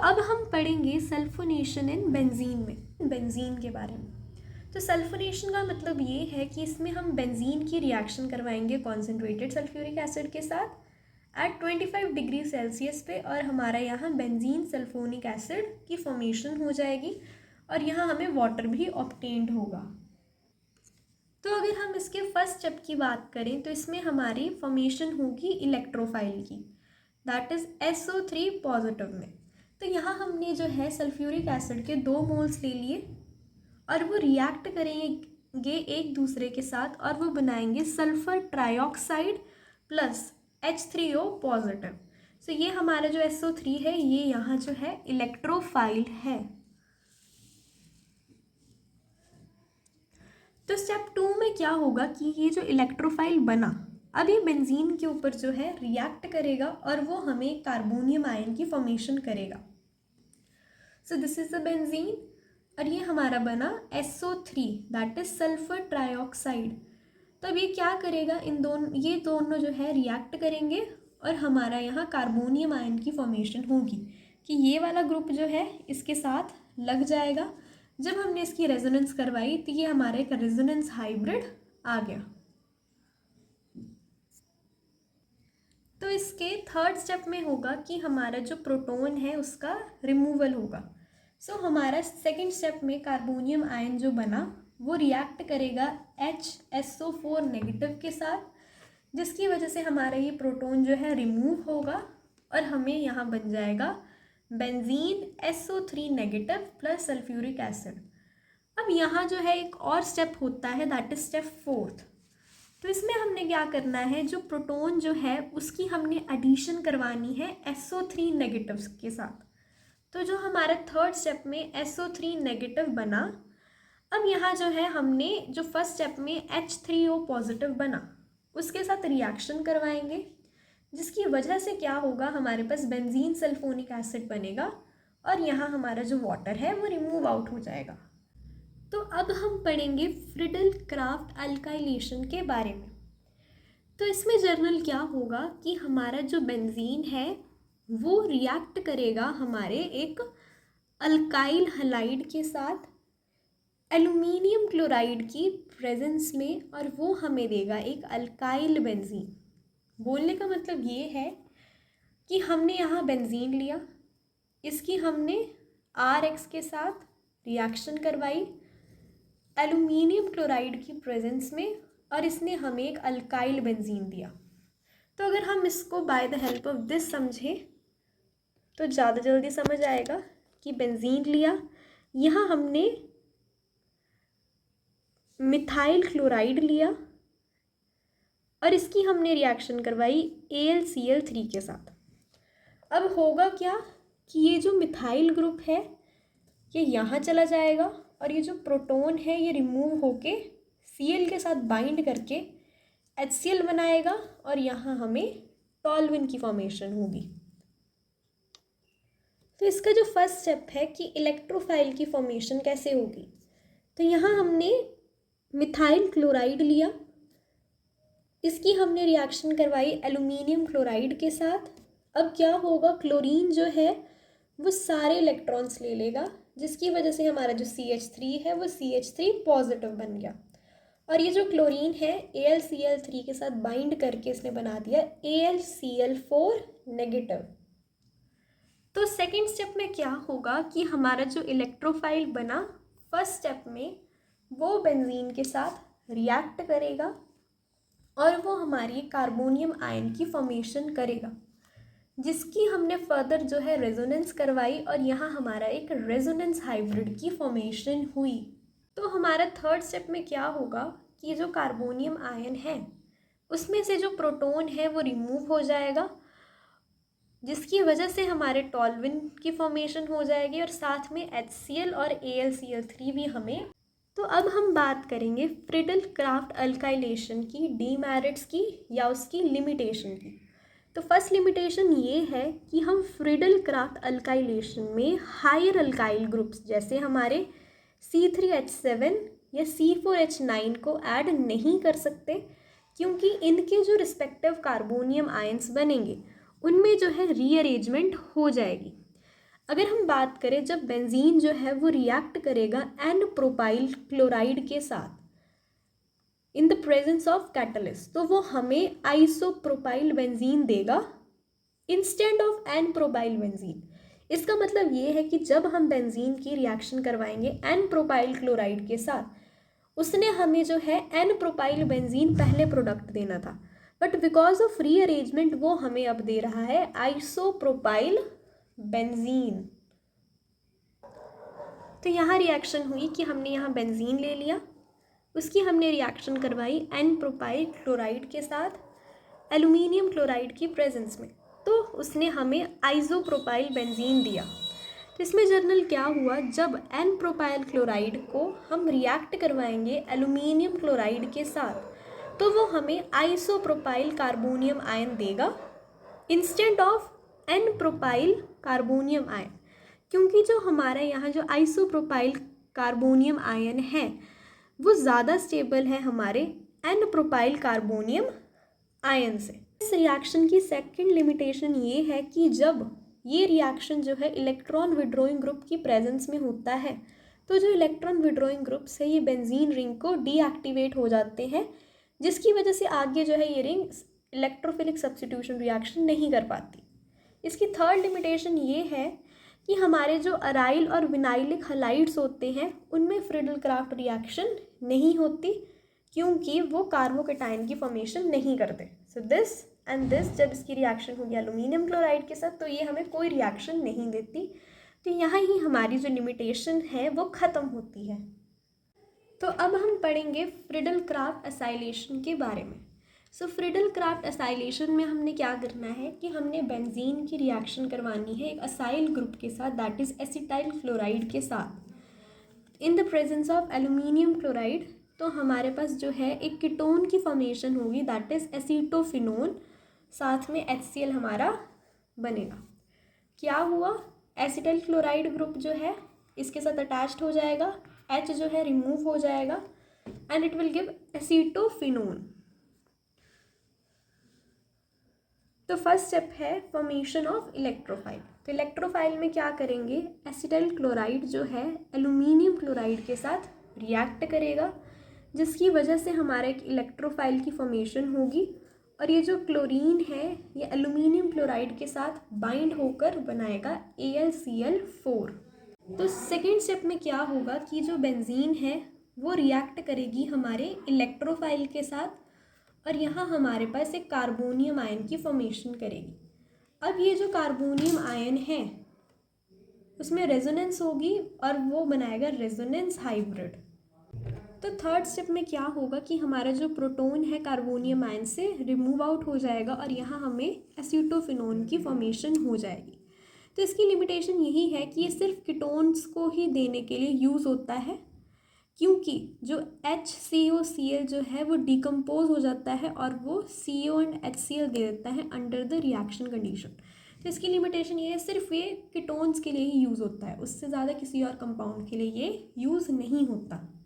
अब हम पढ़ेंगे सल्फोनेशन इन बेंजीन में, बेंजीन के बारे में। तो सल्फोनेशन का मतलब ये है कि इसमें हम बेंजीन की रिएक्शन करवाएंगे कॉन्सेंट्रेटेड सल्फ्यूरिक एसिड के साथ एट 25 डिग्री सेल्सियस पे, और हमारा यहाँ बेंजीन सल्फोनिक एसिड की फॉर्मेशन हो जाएगी और यहाँ हमें वाटर भी ऑब्टेन्ड होगा। तो अगर हम इसके फर्स्ट स्टेप की बात करें तो इसमें हमारी फॉर्मेशन होगी इलेक्ट्रोफाइल की, दैट इज़ SO3 पॉजिटिव में। तो यहाँ हमने जो है सल्फ्यूरिक एसिड के 2 मोल्स ले लिए और वो रिएक्ट करेंगे एक दूसरे के साथ और वो बनाएंगे sulphur trioxide plus H3O positive. So ये हमारा जो SO3 है ये यहाँ जो है इलेक्ट्रोफाइल है। तो स्टेप 2 में क्या होगा कि ये जो इलेक्ट्रोफाइल बना अब ये बेंजीन के ऊपर जो है रिएक्ट करेगा और वो हमें कार्बोनियम आयन की फॉर्मेशन करेगा। So this is the benzene और ये हमारा बना SO3 that is sulphur trioxide. तो अब ये क्या करेगा, ये दोनों जो है रिएक्ट करेंगे और हमारा यहाँ कार्बोनियम आयन की फॉर्मेशन होगी कि ये वाला ग्रुप जो है इसके साथ लग जाएगा। जब हमने इसकी रेजोनेंस करवाई तो ये हमारा एक रेजोनेंस हाइब्रिड आ गया। तो इसके थर्ड स्टेप में होगा कि हमारा जो प्रोटॉन है उसका रिमूवल होगा। सो हमारा सेकेंड स्टेप में कार्बोनियम आयन जो बना वो रिएक्ट करेगा HSO4 नेगेटिव के साथ, जिसकी वजह से हमारा ये प्रोटॉन जो है रिमूव होगा और हमें यहाँ बन जाएगा benzene SO3 negative plus sulphuric acid. अब यहाँ जो है एक और स्टेप होता है दैट इज स्टेप 4। तो इसमें हमने क्या करना है, जो प्रोटॉन जो है उसकी हमने एडिशन करवानी है SO3 नेगेटिव के साथ। तो जो हमारा थर्ड स्टेप में SO3 नेगेटिव बना, अब यहाँ जो है हमने जो फर्स्ट स्टेप में H3O पॉजिटिव बना उसके साथ रिएक्शन करवाएंगे, जिसकी वजह से क्या होगा, हमारे पास बेंजीन सल्फोनिक एसिड बनेगा और यहाँ हमारा जो वाटर है वो रिमूव आउट हो जाएगा। तो अब हम पढ़ेंगे फ्रिडल क्राफ्ट अल्काइलेशन के बारे में। तो इसमें जर्नल क्या होगा कि हमारा जो बेंजीन है वो रिएक्ट करेगा हमारे एक अल्काइल हलाइड के साथ एल्युमिनियम क्लोराइड की प्रेजेंस में, और वो हमें देगा एक अल्काइल बेंजीन। बोलने का मतलब ये है कि हमने यहाँ बेंजीन लिया, इसकी हमने RX के साथ रिएक्शन करवाई एल्युमिनियम क्लोराइड की प्रेजेंस में और इसने हमें एक अल्काइल बेंजीन दिया। तो अगर हम इसको by the help of this समझें तो ज़्यादा जल्दी समझ आएगा कि बेंजीन लिया, यहाँ हमने मिथाइल क्लोराइड लिया और इसकी हमने रिएक्शन करवाई AlCl3 के साथ। अब होगा क्या कि ये जो मिथाइल ग्रुप है ये यहाँ चला जाएगा और ये जो प्रोटॉन है ये रिमूव होके Cl के साथ बाइंड करके HCl बनाएगा और यहाँ हमें टॉल्विन की फॉर्मेशन होगी। तो इसका जो फर्स्ट स्टेप है कि इलेक्ट्रोफाइल की फॉर्मेशन कैसे होगी, तो यहाँ हमने मिथाइल क्लोराइड लिया, इसकी हमने रिएक्शन करवाई एल्युमिनियम क्लोराइड के साथ। अब क्या होगा, क्लोरीन जो है वो सारे इलेक्ट्रॉन्स ले लेगा, जिसकी वजह से हमारा जो CH3 है वो CH3 पॉजिटिव बन गया और ये जो क्लोरीन है AlCl3 के साथ बाइंड करके इसने बना दिया AlCl4 नेगेटिव। तो सेकेंड स्टेप में क्या होगा कि हमारा जो इलेक्ट्रोफाइल बना फर्स्ट स्टेप में वो बेंजीन के साथ रिएक्ट करेगा और वो हमारी कार्बोनियम आयन की फॉर्मेशन करेगा, जिसकी हमने फर्दर जो है रेजोनेंस करवाई और यहाँ हमारा एक रेजोनेंस हाइब्रिड की फॉर्मेशन हुई। तो हमारा थर्ड स्टेप में क्या होगा कि जो कार्बोनियम आयन है उसमें से जो प्रोटॉन है वो रिमूव हो जाएगा, जिसकी वजह से हमारे टॉल्विन की फॉर्मेशन हो जाएगी और साथ में HCl और AlCl3 भी हमें। तो अब हम बात करेंगे फ्रिडल क्राफ्ट अल्काइलेशन की डीमेरिट्स की या उसकी लिमिटेशन की। तो फर्स्ट लिमिटेशन ये है कि हम फ्रिडल क्राफ्ट अल्काइलेशन में हायर अल्काइल ग्रुप्स जैसे हमारे C3H7 या C4H9 को ऐड नहीं कर सकते, क्योंकि इनके जो रिस्पेक्टिव कार्बोनियम आयंस बनेंगे उनमें जो है रीअरेंजमेंट हो जाएगी। अगर हम बात करें जब बेंजीन जो है वो रिएक्ट करेगा एन प्रोपाइल क्लोराइड के साथ in the presence of catalyst, तो वो हमें आइसोप्रोपाइल बेंजीन देगा instant of n propyl benzene. इसका मतलब ये है कि जब हम बेंजीन की रिएक्शन करवाएंगे एन प्रोपाइल क्लोराइड के साथ, उसने हमें जो है एन प्रोपाइल बेंजीन पहले प्रोडक्ट देना था, बट बिकॉज ऑफ रीअरेंजमेंट वो हमें अब दे रहा है आइसोप्रोपाइल बेंजीन। तो यहाँ रिएक्शन हुई कि हमने यहाँ बेंजीन ले लिया, उसकी हमने रिएक्शन करवाई एन प्रोपाइल क्लोराइड के साथ एल्यूमिनियम क्लोराइड की प्रेजेंस में, तो उसने हमें आइसोप्रोपाइल बेंजीन दिया। तो इसमें जर्नल क्या हुआ, जब एन प्रोपाइल क्लोराइड को हम रिएक्ट करवाएंगे एल्यूमिनियम क्लोराइड के साथ, तो वो हमें आइसोप्रोपाइल कार्बोनियम आयन देगा instant of n propyl carbonium ion, क्योंकि जो हमारा यहाँ जो आइसोप्रोपाइल कार्बोनियम आयन है वो ज़्यादा स्टेबल है हमारे एन प्रोपाइल कार्बोनियम आयन से। इस रिएक्शन की सेकंड लिमिटेशन ये है कि जब ये रिएक्शन जो है इलेक्ट्रॉन विड्रॉइंग ग्रुप की प्रेजेंस में होता है, तो जो इलेक्ट्रॉन विड्रॉइंग ग्रुप्स है ये बेंजीन रिंग को डीएक्टिवेट हो जाते हैं, जिसकी वजह से आगे जो है ये रिंग इलेक्ट्रोफिलिक सब्स्टिट्यूशन रिएक्शन नहीं कर पाती। इसकी थर्ड लिमिटेशन ये है कि हमारे जो अराइल और विनाइलिक हलाइड्स होते हैं उनमें फ्रिडल क्राफ्ट रिएक्शन नहीं होती, क्योंकि वो कार्बोकेटाइन की फॉर्मेशन नहीं करते। सो दिस एंड दिस, जब इसकी रिएक्शन होगी एल्यूमिनियम क्लोराइड के साथ, तो ये हमें कोई रिएक्शन नहीं देती। तो यहाँ ही हमारी जो लिमिटेशन है वो ख़त्म होती है। तो अब हम पढ़ेंगे फ्रिडल क्राफ्ट एसाइलेशन के बारे में। सो फ्रिडल क्राफ्ट एसाइलेशन में हमने क्या करना है कि हमने बेंजीन की रिएक्शन करवानी है एक असाइल ग्रुप के साथ, दैट इज़ एसिटाइल क्लोराइड के साथ in the presence of aluminium chloride. तो हमारे पास जो है एक कीटोन की फॉर्मेशन होगी, दैट इज़ एसीटोफिनोन, साथ में HCl हमारा बनेगा। क्या हुआ, एसिटाइल क्लोराइड ग्रुप जो है इसके साथ अटैच्ड हो जाएगा, H जो है रिमूव हो जाएगा and it will give acetophenone. तो फर्स्ट स्टेप है फॉर्मेशन ऑफ इलेक्ट्रोफाइल। तो इलेक्ट्रोफाइल में क्या करेंगे, एसिटाइल क्लोराइड जो है एल्यूमिनियम क्लोराइड के साथ रिएक्ट करेगा, जिसकी वजह से हमारे एक इलेक्ट्रोफाइल की फॉर्मेशन होगी, और ये जो क्लोरीन है ये एल्यूमिनियम क्लोराइड के साथ बाइंड होकर बनाएगा AlCl4। तो सेकेंड स्टेप में क्या होगा कि जो बेंजीन है वो रिएक्ट करेगी हमारे इलेक्ट्रोफाइल के साथ, और यहाँ हमारे पास एक कार्बोनियम आयन की फॉर्मेशन करेगी। अब ये जो कार्बोनियम आयन है उसमें रेजोनेंस होगी और वो बनाएगा रेजोनेंस हाइब्रिड। तो थर्ड स्टेप में क्या होगा कि हमारा जो प्रोटॉन है कार्बोनियम आयन से रिमूव आउट हो जाएगा और यहाँ हमें एसीटोफिनोन की फॉर्मेशन हो जाएगी। तो इसकी लिमिटेशन यही है कि ये सिर्फ कीटोन्स को ही देने के लिए यूज़ होता है, क्योंकि जो HCOCl जो है वो डिकम्पोज हो जाता है और वो CO एंड HCl दे देता है अंडर द रिएक्शन कंडीशन। तो इसकी लिमिटेशन ये है, सिर्फ ये कीटोन्स के लिए ही यूज़ होता है, उससे ज़्यादा किसी और कंपाउंड के लिए ये यूज़ नहीं होता।